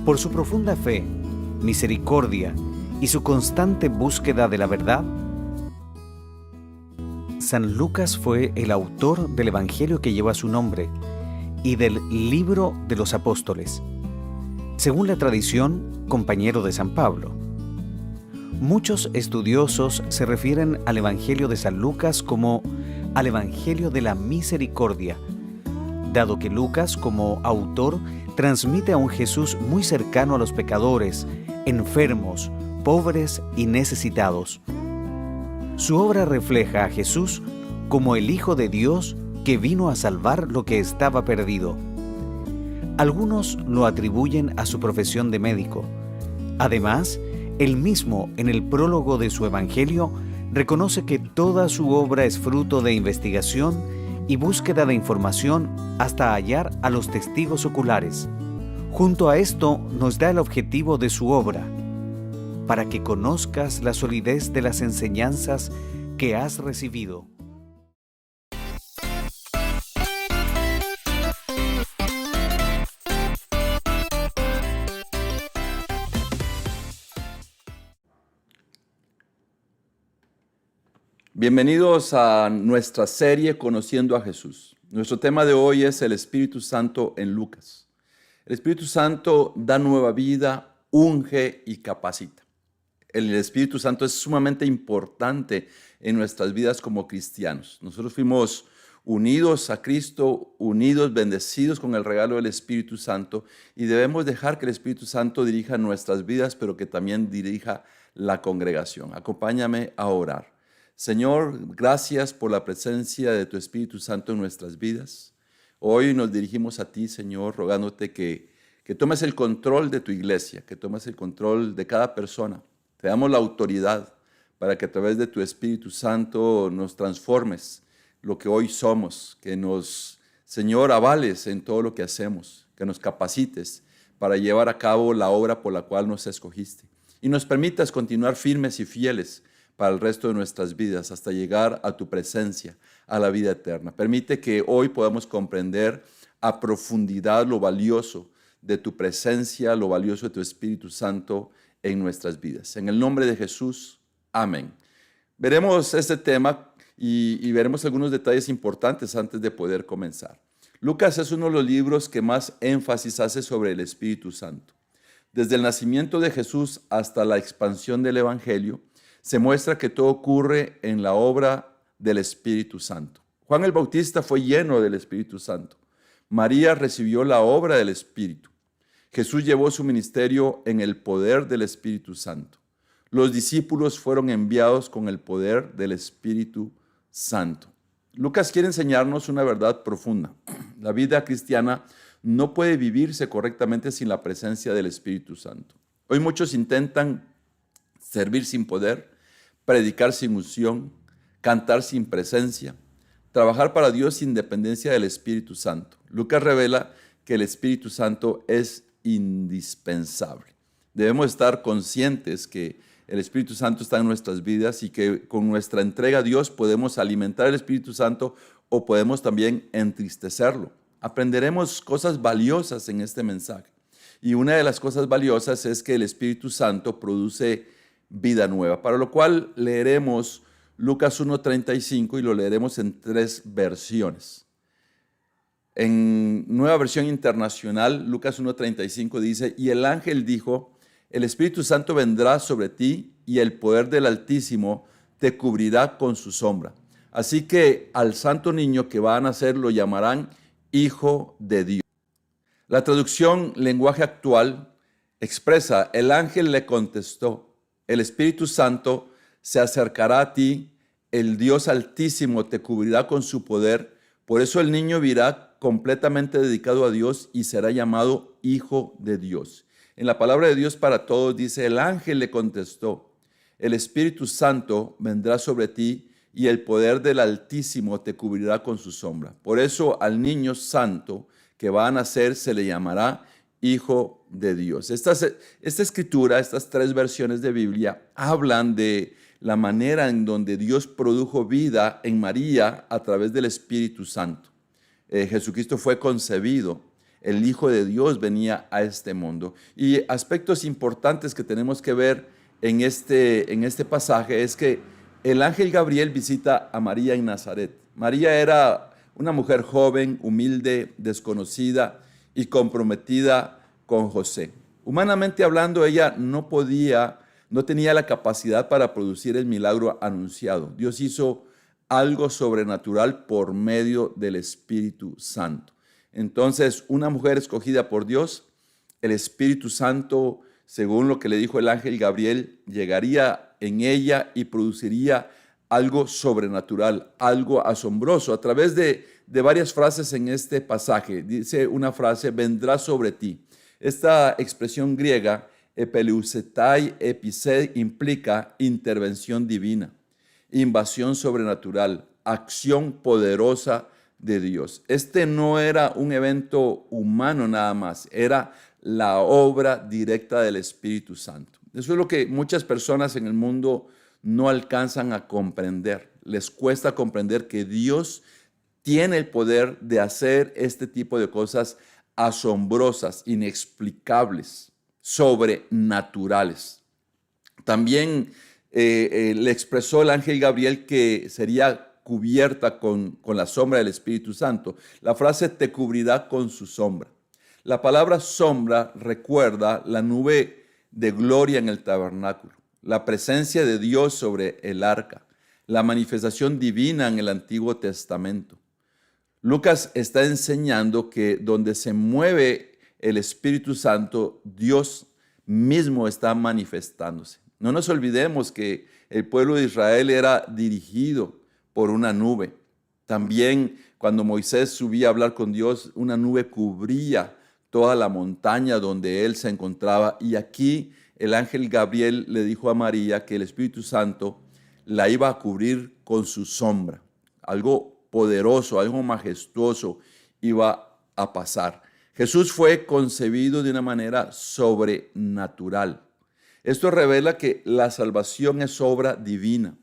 Por su profunda fe, misericordia y su constante búsqueda de la verdad, San Lucas fue el autor del Evangelio que lleva su nombre y del Libro de los Apóstoles. Según la tradición, compañero de San Pablo. Muchos estudiosos se refieren al Evangelio de San Lucas como al Evangelio de la Misericordia, dado que Lucas, como autor, transmite a un Jesús muy cercano a los pecadores, enfermos, pobres y necesitados. Su obra refleja a Jesús como el Hijo de Dios que vino a salvar lo que estaba perdido. Algunos lo atribuyen a su profesión de médico. Además, él mismo, en el prólogo de su Evangelio, reconoce que toda su obra es fruto de investigación y búsqueda de información hasta hallar a los testigos oculares. Junto a esto nos da el objetivo de su obra, para que conozcas la solidez de las enseñanzas que has recibido. Bienvenidos a nuestra serie Conociendo a Jesús. Nuestro tema de hoy es el Espíritu Santo en Lucas. El Espíritu Santo da nueva vida, unge y capacita. El Espíritu Santo es sumamente importante en nuestras vidas como cristianos. Nosotros fuimos unidos a Cristo, unidos, bendecidos con el regalo del Espíritu Santo, y debemos dejar que el Espíritu Santo dirija nuestras vidas, pero que también dirija la congregación. Acompáñame a orar. Señor, gracias por la presencia de tu Espíritu Santo en nuestras vidas. Hoy nos dirigimos a ti, Señor, rogándote que tomes el control de tu iglesia, que tomes el control de cada persona. Te damos la autoridad para que a través de tu Espíritu Santo nos transformes lo que hoy somos, que nos, Señor, avales en todo lo que hacemos, que nos capacites para llevar a cabo la obra por la cual nos escogiste y nos permitas continuar firmes y fieles para el resto de nuestras vidas hasta llegar a tu presencia, a la vida eterna. Permite que hoy podamos comprender a profundidad lo valioso de tu presencia, lo valioso de tu Espíritu Santo en nuestras vidas. En el nombre de Jesús, amén. Veremos este tema y veremos algunos detalles importantes antes de poder comenzar. Lucas es uno de los libros que más énfasis hace sobre el Espíritu Santo. Desde el nacimiento de Jesús hasta la expansión del Evangelio, se muestra que todo ocurre en la obra del Espíritu Santo. Juan el Bautista fue lleno del Espíritu Santo. María recibió la obra del Espíritu. Jesús llevó su ministerio en el poder del Espíritu Santo. Los discípulos fueron enviados con el poder del Espíritu Santo. Lucas quiere enseñarnos una verdad profunda. La vida cristiana no puede vivirse correctamente sin la presencia del Espíritu Santo. Hoy muchos intentan servir sin poder, predicar sin unción, cantar sin presencia, trabajar para Dios sin dependencia del Espíritu Santo. Lucas revela que el Espíritu Santo es indispensable. Debemos estar conscientes que el Espíritu Santo está en nuestras vidas y que con nuestra entrega a Dios podemos alimentar el Espíritu Santo o podemos también entristecerlo. Aprenderemos cosas valiosas en este mensaje. Y una de las cosas valiosas es que el Espíritu Santo produce vida nueva, para lo cual leeremos Lucas 1:35 y lo leeremos en 3 versiones. En Nueva Versión Internacional, Lucas 1:35 dice: y el ángel dijo, el Espíritu Santo vendrá sobre ti y el poder del Altísimo te cubrirá con su sombra. Así que al santo niño que va a nacer lo llamarán Hijo de Dios. La traducción lenguaje actual expresa: el ángel le contestó, el Espíritu Santo se acercará a ti, el Dios Altísimo te cubrirá con su poder, por eso el niño vivirá completamente dedicado a Dios y será llamado Hijo de Dios. En la palabra de Dios para todos dice: el ángel le contestó, el Espíritu Santo vendrá sobre ti y el poder del Altísimo te cubrirá con su sombra. Por eso al niño santo que va a nacer se le llamará Hijo de Dios. Esta escritura, estas 3 versiones de Biblia, hablan de la manera en donde Dios produjo vida en María a través del Espíritu Santo. Jesucristo fue concebido el Hijo de Dios venía a este mundo. Y aspectos importantes que tenemos que ver en este pasaje es que el ángel Gabriel visita a María en Nazaret. María era una mujer joven, humilde, desconocida y comprometida con José. Humanamente hablando, ella no tenía la capacidad para producir el milagro anunciado. Dios hizo algo sobrenatural por medio del Espíritu Santo. Entonces, una mujer escogida por Dios, el Espíritu Santo, según lo que le dijo el ángel Gabriel, llegaría en ella y produciría algo sobrenatural, algo asombroso. A través de varias frases en este pasaje, dice una frase, vendrá sobre ti. Esta expresión griega, epeleusetai epise, implica intervención divina, invasión sobrenatural, acción poderosa de Dios. Este no era un evento humano nada más, era la obra directa del Espíritu Santo. Eso es lo que muchas personas en el mundo no alcanzan a comprender. Les cuesta comprender que Dios tiene el poder de hacer este tipo de cosas asombrosas, inexplicables, sobrenaturales. También le expresó el ángel Gabriel que sería cubierta con la sombra del Espíritu Santo. La frase te cubrirá con su sombra. La palabra sombra recuerda la nube de gloria en el tabernáculo, la presencia de Dios sobre el arca, la manifestación divina en el Antiguo Testamento. Lucas está enseñando que donde se mueve el Espíritu Santo, Dios mismo está manifestándose. No nos olvidemos que el pueblo de Israel era dirigido por una nube. También cuando Moisés subía a hablar con Dios, una nube cubría toda la montaña donde él se encontraba. Y aquí el ángel Gabriel le dijo a María que el Espíritu Santo la iba a cubrir con su sombra. Algo poderoso, algo majestuoso iba a pasar. Jesús fue concebido de una manera sobrenatural. Esto revela que la salvación es obra divina.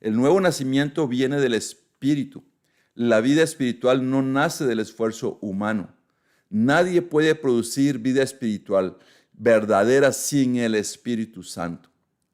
El nuevo nacimiento viene del Espíritu. La vida espiritual no nace del esfuerzo humano. Nadie puede producir vida espiritual verdadera sin el Espíritu Santo.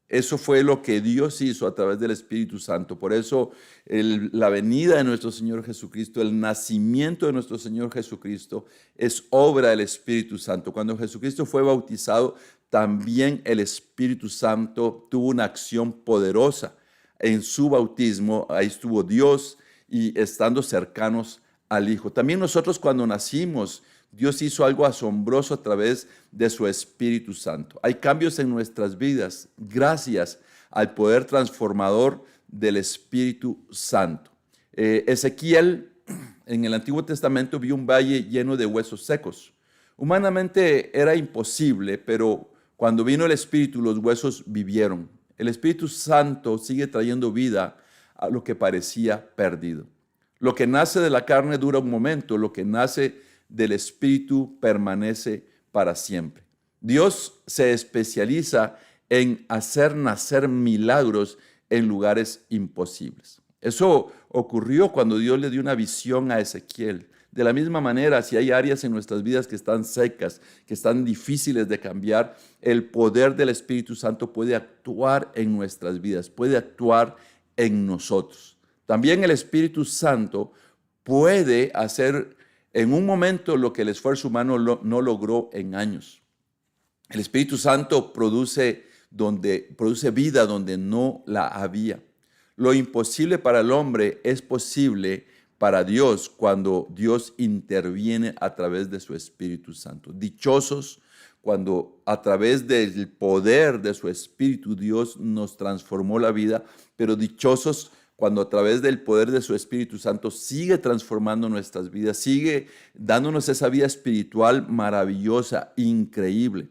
Eso fue lo que Dios hizo a través del Espíritu Santo. Por eso la venida de nuestro Señor Jesucristo, el nacimiento de nuestro Señor Jesucristo es obra del Espíritu Santo. Cuando Jesucristo fue bautizado, también el Espíritu Santo tuvo una acción poderosa. En su bautismo, ahí estuvo Dios y estando cercanos al Hijo. También nosotros cuando nacimos, Dios hizo algo asombroso a través de su Espíritu Santo. Hay cambios en nuestras vidas gracias al poder transformador del Espíritu Santo. Ezequiel en el Antiguo Testamento vio un valle lleno de huesos secos. Humanamente era imposible, pero cuando vino el Espíritu, los huesos vivieron. El Espíritu Santo sigue trayendo vida a lo que parecía perdido. Lo que nace de la carne dura un momento, lo que nace del Espíritu permanece para siempre. Dios se especializa en hacer nacer milagros en lugares imposibles. Eso ocurrió cuando Dios le dio una visión a Ezequiel. De la misma manera, si hay áreas en nuestras vidas que están secas, que están difíciles de cambiar, el poder del Espíritu Santo puede actuar en nuestras vidas, puede actuar en nosotros. También el Espíritu Santo puede hacer en un momento lo que el esfuerzo humano no logró en años. El Espíritu Santo produce vida donde no la había. Lo imposible para el hombre es posible para Dios cuando Dios interviene a través de su Espíritu Santo. Dichosos cuando a través del poder de su Espíritu Dios nos transformó la vida, pero dichosos cuando a través del poder de su Espíritu Santo sigue transformando nuestras vidas, sigue dándonos esa vida espiritual maravillosa, increíble.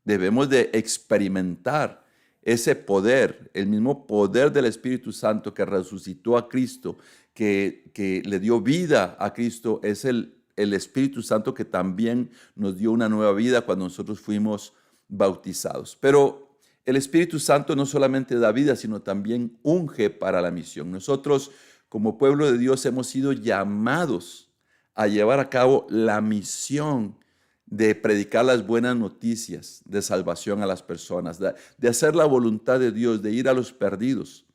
Debemos de experimentar ese poder, el mismo poder del Espíritu Santo que resucitó a Cristo, que le dio vida a Cristo, es el Espíritu Santo que también nos dio una nueva vida cuando nosotros fuimos bautizados. Pero el Espíritu Santo no solamente da vida, sino también unge para la misión. Nosotros, como pueblo de Dios, hemos sido llamados a llevar a cabo la misión de predicar las buenas noticias de salvación a las personas, de hacer la voluntad de Dios, de ir a los perdidos.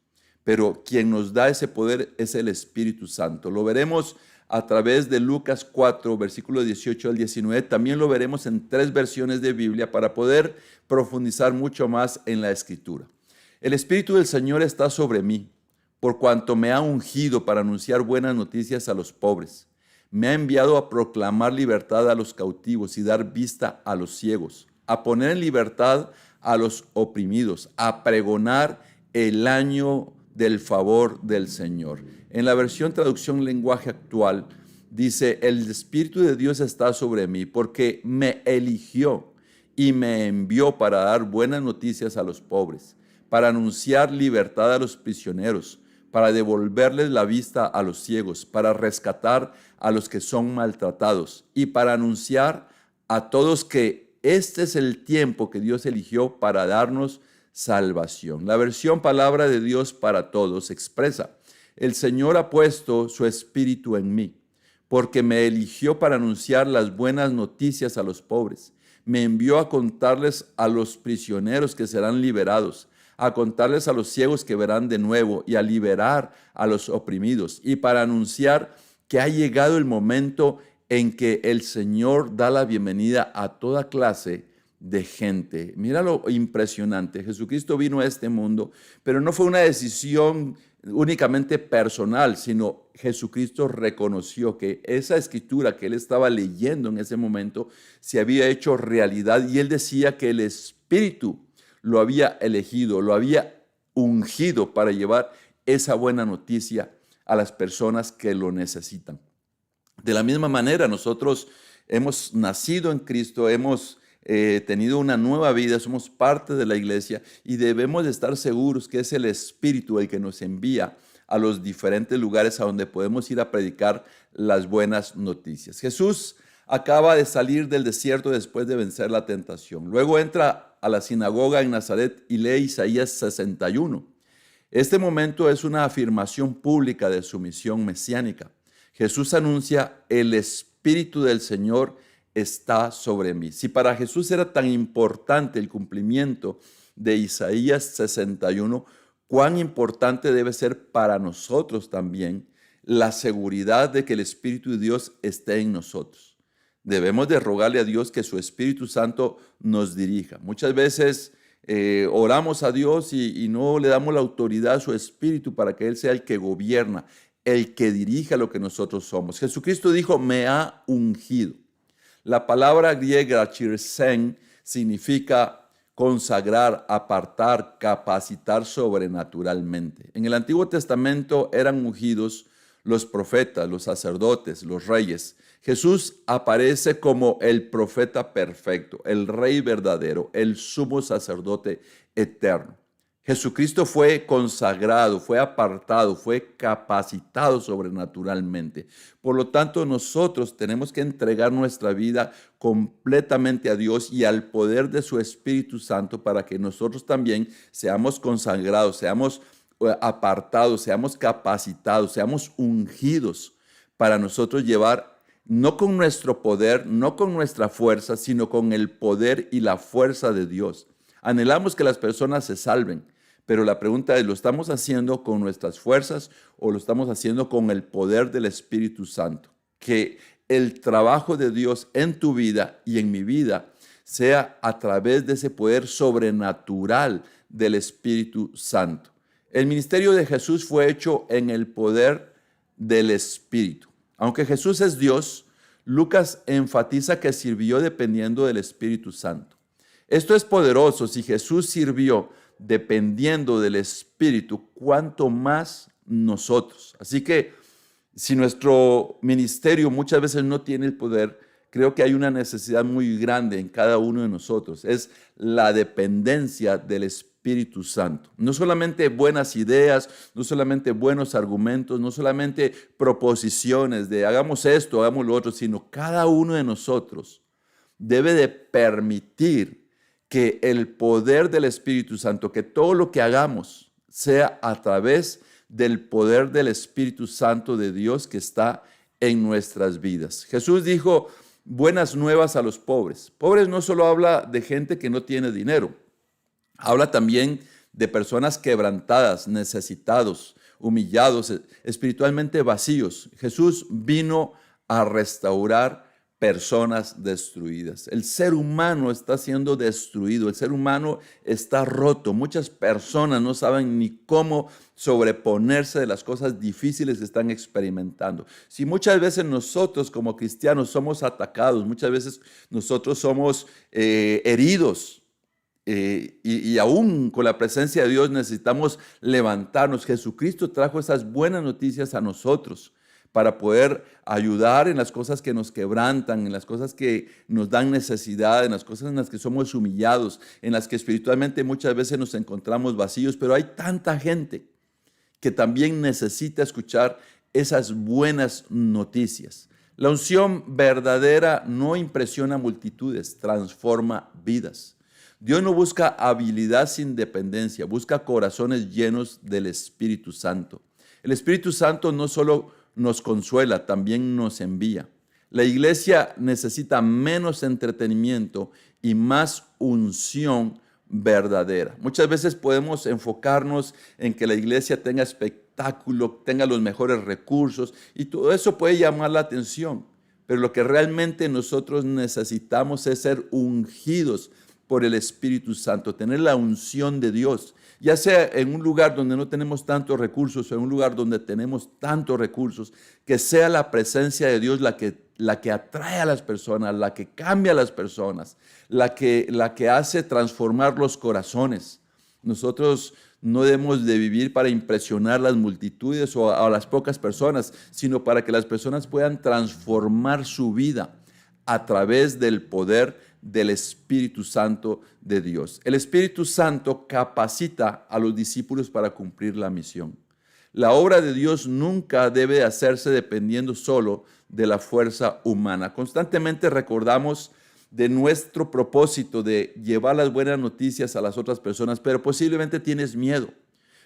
Pero quien nos da ese poder es el Espíritu Santo. Lo veremos a través de Lucas 4, versículos 18 al 19. También lo veremos en 3 versiones de Biblia para poder profundizar mucho más en la Escritura. El Espíritu del Señor está sobre mí, por cuanto me ha ungido para anunciar buenas noticias a los pobres. Me ha enviado a proclamar libertad a los cautivos y dar vista a los ciegos, a poner en libertad a los oprimidos, a pregonar el año del favor del Señor. En la versión traducción lenguaje actual dice: el Espíritu de Dios está sobre mí porque me eligió y me envió para dar buenas noticias a los pobres, para anunciar libertad a los prisioneros, para devolverles la vista a los ciegos, para rescatar a los que son maltratados y para anunciar a todos que este es el tiempo que Dios eligió para darnos salvación. La versión Palabra de Dios para Todos expresa: el Señor ha puesto su Espíritu en mí, porque me eligió para anunciar las buenas noticias a los pobres. Me envió a contarles a los prisioneros que serán liberados, a contarles a los ciegos que verán de nuevo y a liberar a los oprimidos, y para anunciar que ha llegado el momento en que el Señor da la bienvenida a toda clase de gente. Mira lo impresionante. Jesucristo vino a este mundo, pero no fue una decisión únicamente personal, sino Jesucristo reconoció que esa escritura que él estaba leyendo en ese momento se había hecho realidad, y él decía que el Espíritu lo había elegido, lo había ungido para llevar esa buena noticia a las personas que lo necesitan. De la misma manera, nosotros hemos nacido en Cristo, hemos tenido una nueva vida, somos parte de la iglesia y debemos de estar seguros que es el Espíritu el que nos envía a los diferentes lugares a donde podemos ir a predicar las buenas noticias. Jesús acaba de salir del desierto después de vencer la tentación. Luego entra a la sinagoga en Nazaret y lee Isaías 61. Este momento es una afirmación pública de su misión mesiánica. Jesús anuncia: el Espíritu del Señor está sobre mí. Si para Jesús era tan importante el cumplimiento de Isaías 61, cuán importante debe ser para nosotros también la seguridad de que el Espíritu de Dios esté en nosotros. Debemos de rogarle a Dios que su Espíritu Santo nos dirija. Muchas veces oramos a Dios y no le damos la autoridad a su Espíritu para que Él sea el que gobierna, el que dirija lo que nosotros somos. Jesucristo dijo: me ha ungido. La palabra griega chirsen significa consagrar, apartar, capacitar sobrenaturalmente. En el Antiguo Testamento eran ungidos los profetas, los sacerdotes, los reyes. Jesús aparece como el profeta perfecto, el rey verdadero, el sumo sacerdote eterno. Jesucristo fue consagrado, fue apartado, fue capacitado sobrenaturalmente. Por lo tanto, nosotros tenemos que entregar nuestra vida completamente a Dios y al poder de su Espíritu Santo para que nosotros también seamos consagrados, seamos apartados, seamos capacitados, seamos ungidos para nosotros llevar, no con nuestro poder, no con nuestra fuerza, sino con el poder y la fuerza de Dios. Anhelamos que las personas se salven, pero la pregunta es: ¿lo estamos haciendo con nuestras fuerzas o lo estamos haciendo con el poder del Espíritu Santo? Que el trabajo de Dios en tu vida y en mi vida sea a través de ese poder sobrenatural del Espíritu Santo. El ministerio de Jesús fue hecho en el poder del Espíritu. Aunque Jesús es Dios, Lucas enfatiza que sirvió dependiendo del Espíritu Santo. Esto es poderoso. Si Jesús sirvió dependiendo del Espíritu, ¿cuánto más nosotros? Así que si nuestro ministerio muchas veces no tiene el poder, creo que hay una necesidad muy grande en cada uno de nosotros. Es la dependencia del Espíritu Santo. No solamente buenas ideas, no solamente buenos argumentos, no solamente proposiciones de hagamos esto, hagamos lo otro, sino cada uno de nosotros debe de permitir que el poder del Espíritu Santo, que todo lo que hagamos sea a través del poder del Espíritu Santo de Dios que está en nuestras vidas. Jesús dijo buenas nuevas a los pobres. Pobres no solo habla de gente que no tiene dinero, habla también de personas quebrantadas, necesitados, humillados, espiritualmente vacíos. Jesús vino a restaurar personas destruidas. El ser humano está siendo destruido, el ser humano está roto. Muchas personas no saben ni cómo sobreponerse de las cosas difíciles que están experimentando. Si muchas veces nosotros como cristianos somos atacados, muchas veces nosotros somos heridos, y aún con la presencia de Dios necesitamos levantarnos. Jesucristo trajo esas buenas noticias a nosotros para poder ayudar en las cosas que nos quebrantan, en las cosas que nos dan necesidad, en las cosas en las que somos humillados, en las que espiritualmente muchas veces nos encontramos vacíos, pero hay tanta gente que también necesita escuchar esas buenas noticias. La unción verdadera no impresiona multitudes, transforma vidas. Dios no busca habilidad sin dependencia, busca corazones llenos del Espíritu Santo. El Espíritu Santo no solo nos consuela, también nos envía. La iglesia necesita menos entretenimiento y más unción verdadera. Muchas veces podemos enfocarnos en que la iglesia tenga espectáculo, tenga los mejores recursos y todo eso puede llamar la atención, pero lo que realmente nosotros necesitamos es ser ungidos por el Espíritu Santo, tener la unción de Dios, ya sea en un lugar donde no tenemos tantos recursos o en un lugar donde tenemos tantos recursos, que sea la presencia de Dios la que atrae a las personas, la que cambia a las personas, la que hace transformar los corazones. Nosotros no debemos de vivir para impresionar las multitudes o a las pocas personas, sino para que las personas puedan transformar su vida a través del poder del Espíritu Santo de Dios. El Espíritu Santo capacita a los discípulos para cumplir la misión. La obra de Dios nunca debe hacerse dependiendo solo de la fuerza humana. Constantemente recordamos de nuestro propósito de llevar las buenas noticias a las otras personas, pero posiblemente tienes miedo,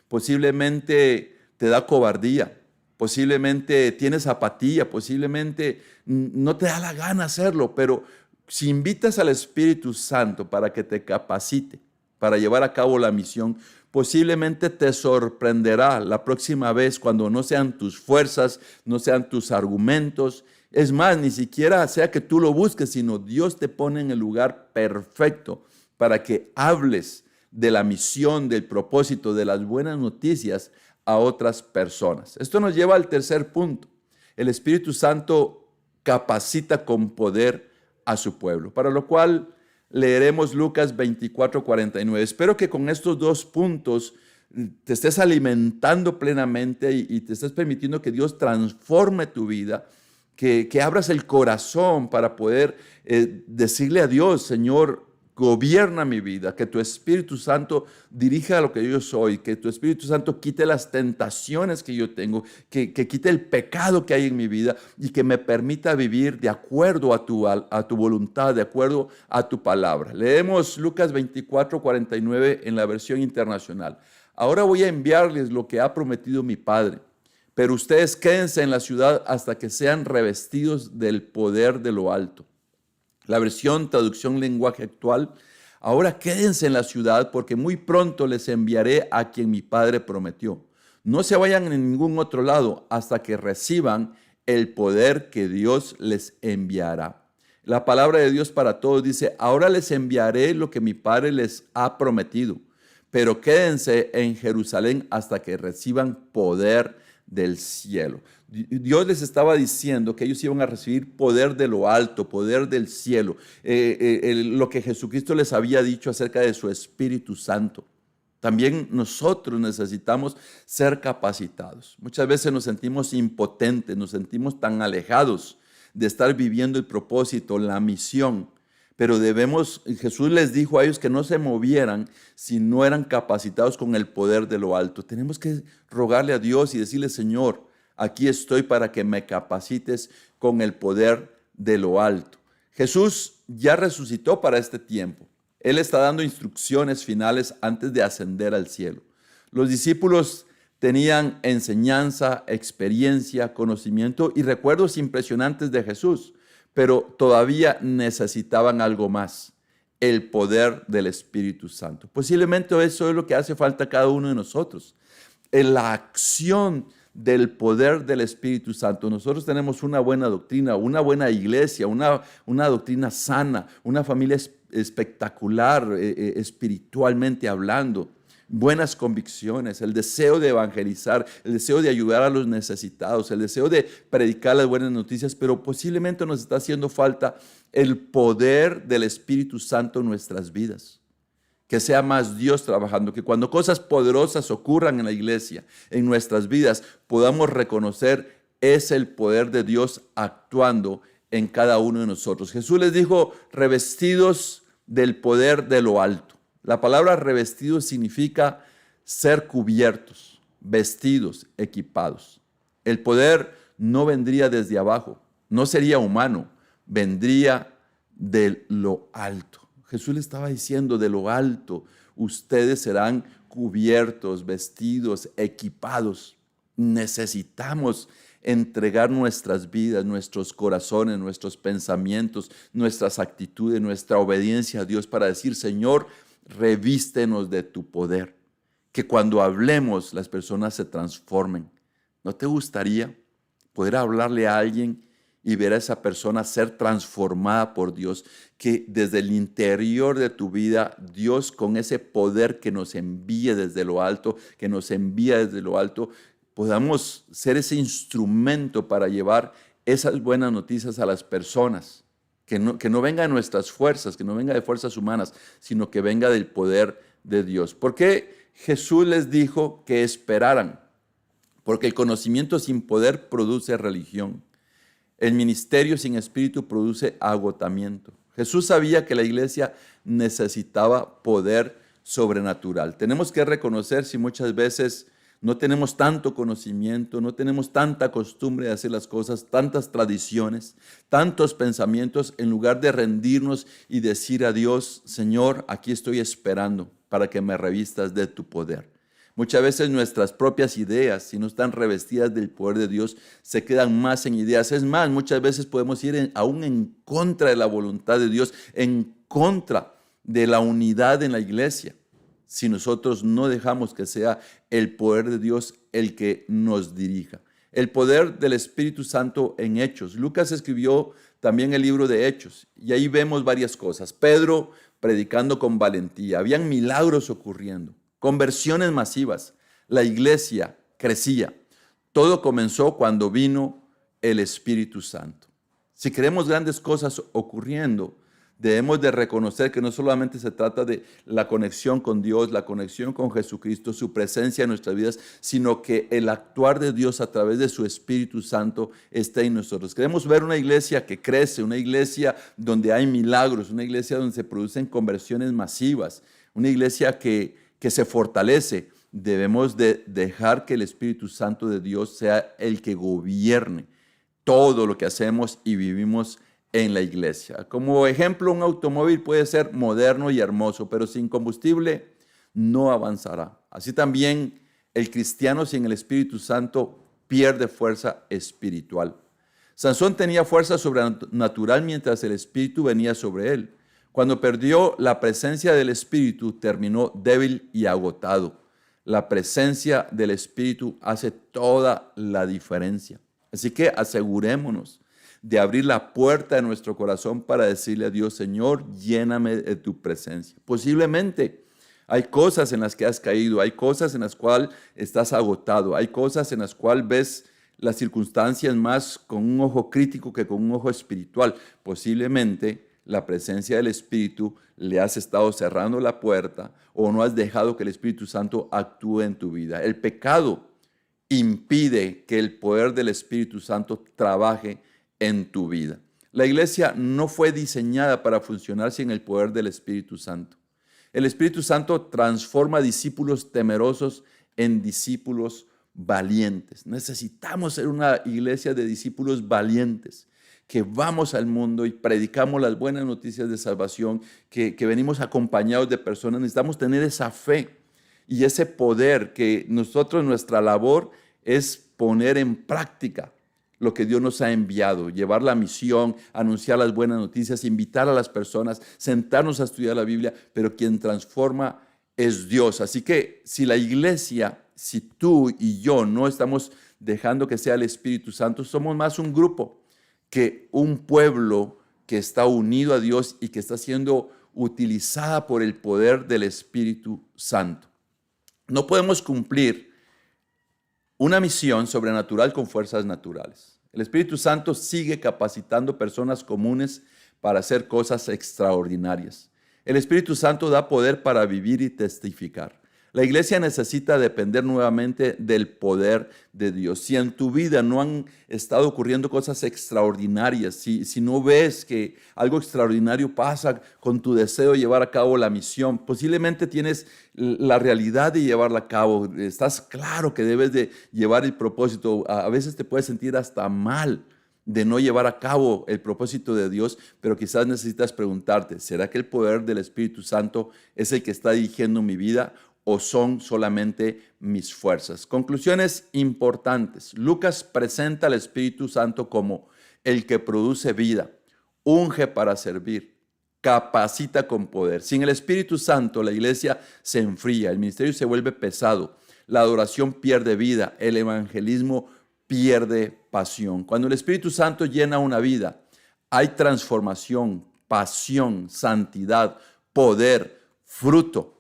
posiblemente te da cobardía, posiblemente tienes apatía, posiblemente no te da la gana hacerlo, pero si invitas al Espíritu Santo para que te capacite para llevar a cabo la misión, posiblemente te sorprenderá la próxima vez cuando no sean tus fuerzas, no sean tus argumentos. Es más, ni siquiera sea que tú lo busques, sino Dios te pone en el lugar perfecto para que hables de la misión, del propósito, de las buenas noticias a otras personas. Esto nos lleva al tercer punto. El Espíritu Santo capacita con poder a su pueblo, para lo cual leeremos Lucas 24:49. Espero que con estos dos puntos te estés alimentando plenamente y te estés permitiendo que Dios transforme tu vida, que abras el corazón para poder decirle a Dios: Señor, gobierna mi vida, que tu Espíritu Santo dirija lo que yo soy, que tu Espíritu Santo quite las tentaciones que yo tengo, que quite el pecado que hay en mi vida y que me permita vivir de acuerdo a tu voluntad, de acuerdo a tu palabra. Leemos Lucas 24:49 en la versión internacional. Ahora voy a enviarles lo que ha prometido mi Padre, pero ustedes quédense en la ciudad hasta que sean revestidos del poder de lo alto. La versión traducción lenguaje actual: ahora quédense en la ciudad porque muy pronto les enviaré a quien mi Padre prometió. No se vayan en ningún otro lado hasta que reciban el poder que Dios les enviará. La palabra de Dios para todos dice: ahora les enviaré lo que mi Padre les ha prometido, pero quédense en Jerusalén hasta que reciban poder del cielo. Dios les estaba diciendo que ellos iban a recibir poder de lo alto, poder del cielo, lo que Jesucristo les había dicho acerca de su Espíritu Santo. También nosotros necesitamos ser capacitados. Muchas veces nos sentimos impotentes, nos sentimos tan alejados de estar viviendo el propósito, la misión, pero Jesús les dijo a ellos que no se movieran si no eran capacitados con el poder de lo alto. Tenemos que rogarle a Dios y decirle: Señor, aquí estoy para que me capacites con el poder de lo alto. Jesús ya resucitó para este tiempo. Él está dando instrucciones finales antes de ascender al cielo. Los discípulos tenían enseñanza, experiencia, conocimiento y recuerdos impresionantes de Jesús. pero todavía necesitaban algo más, el poder del Espíritu Santo. Posiblemente eso es lo que hace falta a cada uno de nosotros, en la acción del poder del Espíritu Santo. Nosotros tenemos una buena doctrina, una buena iglesia, una doctrina sana, una familia espectacular espiritualmente hablando, buenas convicciones, el deseo de evangelizar, el deseo de ayudar a los necesitados, el deseo de predicar las buenas noticias, pero posiblemente nos está haciendo falta el poder del Espíritu Santo en nuestras vidas. Que sea más Dios trabajando, que cuando cosas poderosas ocurran en la iglesia, en nuestras vidas, podamos reconocer es el poder de Dios actuando en cada uno de nosotros. Jesús les dijo, revestidos del poder de lo alto. La palabra revestidos significa ser cubiertos, vestidos, equipados. El poder no vendría desde abajo, no sería humano, vendría de lo alto. Jesús le estaba diciendo, de lo alto, ustedes serán cubiertos, vestidos, equipados. Necesitamos entregar nuestras vidas, nuestros corazones, nuestros pensamientos, nuestras actitudes, nuestra obediencia a Dios para decir, Señor, revístenos de tu poder. Que cuando hablemos las personas se transformen. ¿No te gustaría poder hablarle a alguien y ver a esa persona ser transformada por Dios? Que desde el interior de tu vida, Dios con ese poder que nos envíe desde lo alto, podamos ser ese instrumento para llevar esas buenas noticias a las personas. Que no venga de nuestras fuerzas, que no venga de fuerzas humanas, sino que venga del poder de Dios. ¿Por qué Jesús les dijo que esperaran? Porque el conocimiento sin poder produce religión. El ministerio sin espíritu produce agotamiento. Jesús sabía que la iglesia necesitaba poder sobrenatural. Tenemos que reconocer si muchas veces no tenemos tanto conocimiento, no tenemos tanta costumbre de hacer las cosas, tantas tradiciones, tantos pensamientos, en lugar de rendirnos y decir a Dios, Señor, aquí estoy esperando para que me revistas de tu poder. Muchas veces nuestras propias ideas, si no están revestidas del poder de Dios, se quedan más en ideas. Es más, muchas veces podemos ir aún en contra de la voluntad de Dios, en contra de la unidad en la iglesia, si nosotros no dejamos que sea el poder de Dios el que nos dirija. El poder del Espíritu Santo en Hechos. Lucas escribió también el libro de Hechos y ahí vemos varias cosas. Pedro predicando con valentía, habían milagros ocurriendo. Conversiones masivas, la iglesia crecía. Todo comenzó cuando vino el Espíritu Santo. Si queremos grandes cosas ocurriendo, debemos de reconocer que no solamente se trata de la conexión con Dios, la conexión con Jesucristo, su presencia en nuestras vidas, sino que el actuar de Dios a través de su Espíritu Santo está en nosotros. Queremos ver una iglesia que crece, una iglesia donde hay milagros, una iglesia donde se producen conversiones masivas, una iglesia que se fortalece. Debemos de dejar que el Espíritu Santo de Dios sea el que gobierne todo lo que hacemos y vivimos en la iglesia. Como ejemplo, un automóvil puede ser moderno y hermoso, pero sin combustible no avanzará. Así también el cristiano sin el Espíritu Santo pierde fuerza espiritual. Sansón tenía fuerza sobrenatural mientras el Espíritu venía sobre él. Cuando perdió la presencia del Espíritu, terminó débil y agotado. La presencia del Espíritu hace toda la diferencia. Así que asegurémonos de abrir la puerta de nuestro corazón para decirle a Dios, Señor, lléname de tu presencia. Posiblemente hay cosas en las que has caído, hay cosas en las cuales estás agotado, hay cosas en las cuales ves las circunstancias más con un ojo crítico que con un ojo espiritual. Posiblemente la presencia del Espíritu le has estado cerrando la puerta o no has dejado que el Espíritu Santo actúe en tu vida. El pecado impide que el poder del Espíritu Santo trabaje en tu vida. La iglesia no fue diseñada para funcionar sin el poder del Espíritu Santo. El Espíritu Santo transforma discípulos temerosos en discípulos valientes. Necesitamos ser una iglesia de discípulos valientes, que vamos al mundo y predicamos las buenas noticias de salvación, que venimos acompañados de personas. Necesitamos tener esa fe y ese poder que nosotros, nuestra labor es poner en práctica lo que Dios nos ha enviado, llevar la misión, anunciar las buenas noticias, invitar a las personas, sentarnos a estudiar la Biblia, pero quien transforma es Dios. Así que si la iglesia, si tú y yo no estamos dejando que sea el Espíritu Santo, somos más un grupo que un pueblo que está unido a Dios y que está siendo utilizada por el poder del Espíritu Santo. No podemos cumplir una misión sobrenatural con fuerzas naturales. El Espíritu Santo sigue capacitando personas comunes para hacer cosas extraordinarias. El Espíritu Santo da poder para vivir y testificar. La iglesia necesita depender nuevamente del poder de Dios. Si en tu vida no han estado ocurriendo cosas extraordinarias, si no ves que algo extraordinario pasa con tu deseo de llevar a cabo la misión, posiblemente tienes la realidad de llevarla a cabo. Estás claro que debes de llevar el propósito. A veces te puedes sentir hasta mal de no llevar a cabo el propósito de Dios, pero quizás necesitas preguntarte, ¿será que el poder del Espíritu Santo es el que está dirigiendo mi vida o son solamente mis fuerzas? Conclusiones importantes. Lucas presenta al Espíritu Santo como el que produce vida, unge para servir, capacita con poder. Sin el Espíritu Santo, la iglesia se enfría, el ministerio se vuelve pesado, la adoración pierde vida, el evangelismo pierde pasión. Cuando el Espíritu Santo llena una vida, hay transformación, pasión, santidad, poder, fruto.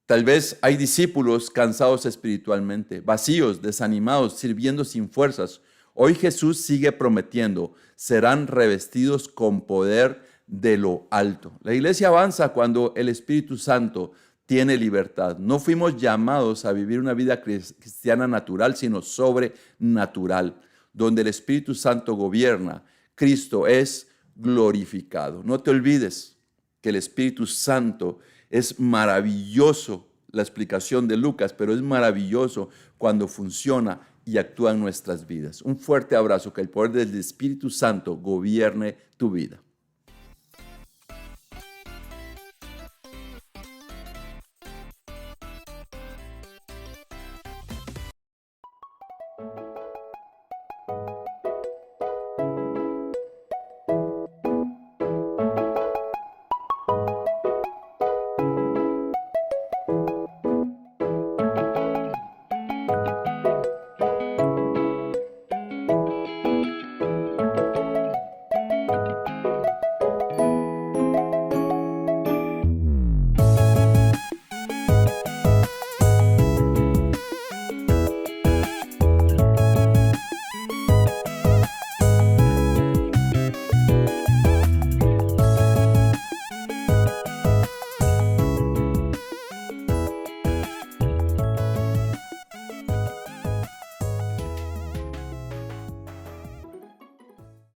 Tal vez hay discípulos cansados espiritualmente, vacíos, desanimados, sirviendo sin fuerzas. Hoy Jesús sigue prometiendo, serán revestidos con poder de lo alto. La iglesia avanza cuando el Espíritu Santo tiene libertad. No fuimos llamados a vivir una vida cristiana natural, sino sobrenatural, donde el Espíritu Santo gobierna. Cristo es glorificado. No te olvides que el Espíritu Santo es maravilloso, la explicación de Lucas, pero es maravilloso cuando funciona y actúa en nuestras vidas. Un fuerte abrazo, que el poder del Espíritu Santo gobierne tu vida.